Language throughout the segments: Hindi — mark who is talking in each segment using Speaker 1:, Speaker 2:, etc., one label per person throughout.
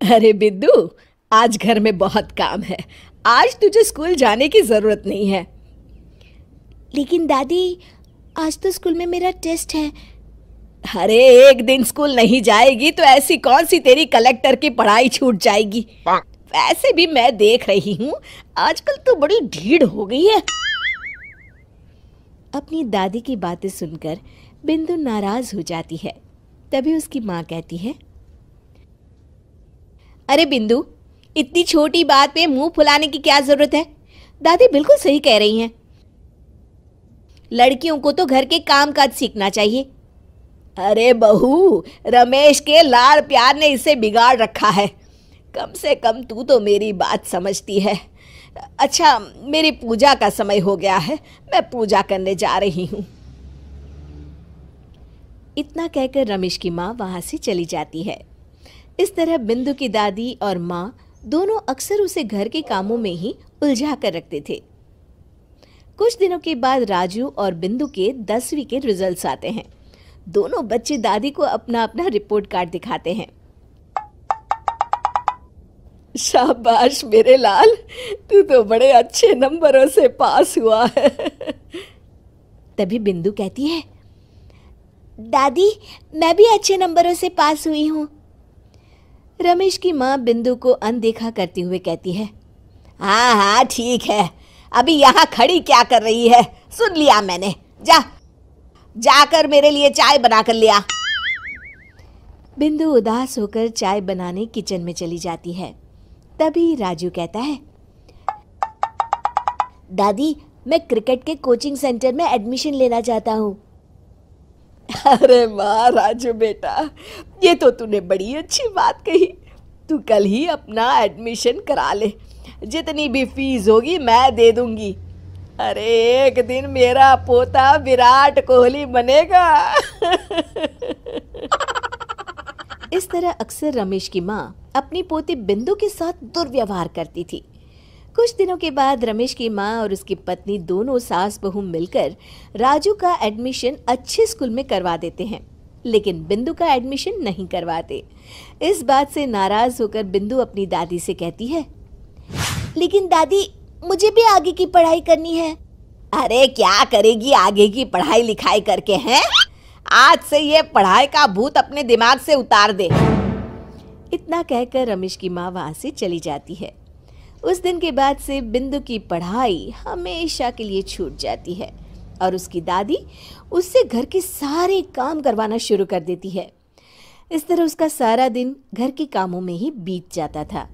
Speaker 1: अरे बिद्दू, आज घर में बहुत काम है। आज तुझे स्कूल जाने की जरूरत नहीं है।
Speaker 2: लेकिन दादी, आज तो स्कूल में मेरा टेस्ट है।
Speaker 1: अरे एक दिन स्कूल नहीं जाएगी तो ऐसी कौन सी तेरी कलेक्टर की पढ़ाई छूट जाएगी। वैसे भी मैं देख रही हूँ आजकल तो बड़ी ढीठ हो गई है।
Speaker 2: अपनी दादी की बातें सुनकर बिंदु नाराज हो जाती है। तभी उसकी माँ कहती है,
Speaker 1: अरे बिंदु, इतनी छोटी बात पे मुंह फुलाने की क्या जरूरत है। दादी बिल्कुल सही कह रही हैं। लड़कियों को तो घर के काम काज सीखना चाहिए। अरे बहू, रमेश के लाड़ प्यार ने इसे बिगाड़ रखा है। कम से कम तू तो मेरी बात समझती है। अच्छा, मेरी पूजा का समय हो गया है, मैं पूजा करने जा रही हूँ।
Speaker 2: इतना कहकर रमेश की माँ वहां से चली जाती है। इस तरह बिंदु की दादी और माँ दोनों अक्सर उसे घर के कामों में ही उलझा कर रखते थे। कुछ दिनों के बाद राजू और बिंदु के 10वीं के रिजल्ट्स आते हैं। दोनों बच्चे दादी को अपना अपना रिपोर्ट कार्ड दिखाते हैं।
Speaker 1: शाबाश मेरे लाल, तू तो बड़े अच्छे नंबरों से पास हुआ है।
Speaker 2: तभी बिंदु कहती है, दादी मैं भी अच्छे नंबरों से पास हुई हूँ। रमेश की माँ बिंदु को अनदेखा करते हुए कहती है,
Speaker 1: हाँ हाँ ठीक है, अभी यहाँ खड़ी क्या कर रही है, सुन लिया मैंने। जाकर मेरे लिए चाय बना कर लिया।
Speaker 2: बिंदु उदास होकर चाय बनाने किचन में चली जाती है। तभी राजू कहता है, दादी मैं क्रिकेट के कोचिंग सेंटर में एडमिशन लेना चाहता हूँ।
Speaker 1: अरे वाह राजू बेटा, ये तो तूने बड़ी अच्छी बात कही। तू कल ही अपना एडमिशन करा ले, जितनी भी फीस होगी मैं दे दूंगी। अरे एक दिन मेरा पोता विराट कोहली बनेगा।
Speaker 2: इस तरह अक्सर रमेश की माँ अपनी पोती बिंदु के साथ दुर्व्यवहार करती थी। कुछ दिनों के बाद रमेश की माँ और उसकी पत्नी दोनों सास बहू मिलकर राजू का एडमिशन अच्छे स्कूल में करवा देते हैं, लेकिन बिंदु का एडमिशन नहीं करवाते। इस बात से नाराज होकर बिंदु अपनी दादी से कहती है, लेकिन दादी मुझे भी आगे की पढ़ाई करनी है।
Speaker 1: अरे क्या करेगी आगे की पढ़ाई लिखाई करके हैं? आज से ये पढ़ाई का भूत अपने दिमाग से उतार दे।
Speaker 2: इतना कहकर रमेश की माँ वहां से चली जाती है। उस दिन के बाद से बिंदु की पढ़ाई हमेशा के लिए छूट जाती है और उसकी दादी उससे घर के सारे काम करवाना शुरू कर देती है। इस तरह उसका सारा दिन घर के कामों में ही बीत जाता था।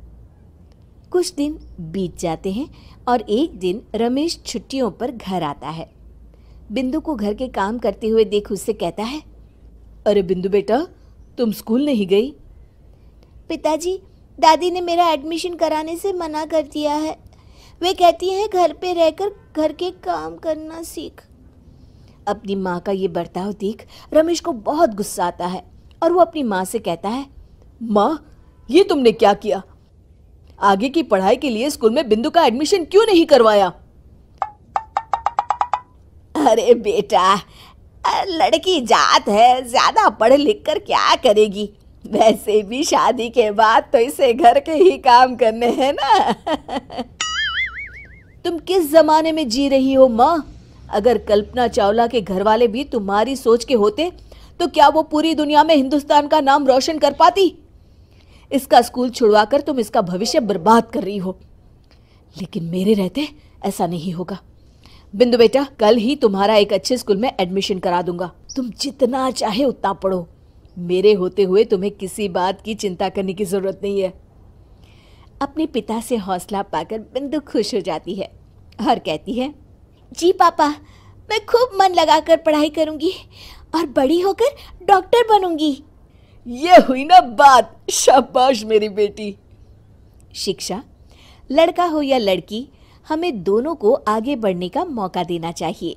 Speaker 2: कुछ दिन बीत जाते हैं और एक दिन रमेश छुट्टियों पर घर आता है। बिंदु को घर के काम करते हुए देख उससे कहता है,
Speaker 1: अरे बिंदु बेटा, तुम स्कूल नहीं गई?
Speaker 2: पिताजी, दादी ने मेरा एडमिशन कराने से मना कर दिया है। वे कहती हैं घर पे रहकर घर के काम करना सीख। अपनी माँ का ये बर्ताव देख रमेश को बहुत गुस्सा आता है और वो अपनी माँ से कहता है,
Speaker 1: माँ ये तुमने क्या किया? आगे की पढ़ाई के लिए स्कूल में बिंदु का एडमिशन क्यों नहीं करवाया? अरे बेटा, लड़की जात है, ज्यादा पढ़ लिख कर क्या करेगी? वैसे भी शादी के बाद तो इसे घर के ही काम करने हैं ना। तुम किस जमाने में जी रही हो माँ? अगर कल्पना चावला के घर वाले भी तुम्हारी सोच के होते तो क्या वो पूरी दुनिया में हिंदुस्तान का नाम रोशन कर पाती? इसका स्कूल छुड़वाकर तुम इसका भविष्य बर्बाद कर रही हो, लेकिन मेरे रहते ऐसा नहीं होगा। बिंदु बेटा, कल ही तुम्हारा एक अच्छे स्कूल में एडमिशन करा दूंगा। तुम जितना चाहे उतना पढ़ो। मेरे होते हुए तुम्हें किसी बात की चिंता करने की जरूरत नहीं है। अपने पिता से हौसला पाकर बिंदु खुश हो जाती है और कहती है, जी पापा, मैं खूब मन लगाकर पढ़ाई करूंगी और बड़ी होकर डॉक्टर बनूंगी। ये हुई ना बात, शाबाश मेरी बेटी।
Speaker 2: शिक्षा, लड़का हो या लड़की, हमें दोनों को आगे बढ़ने का मौका देना चाहिए।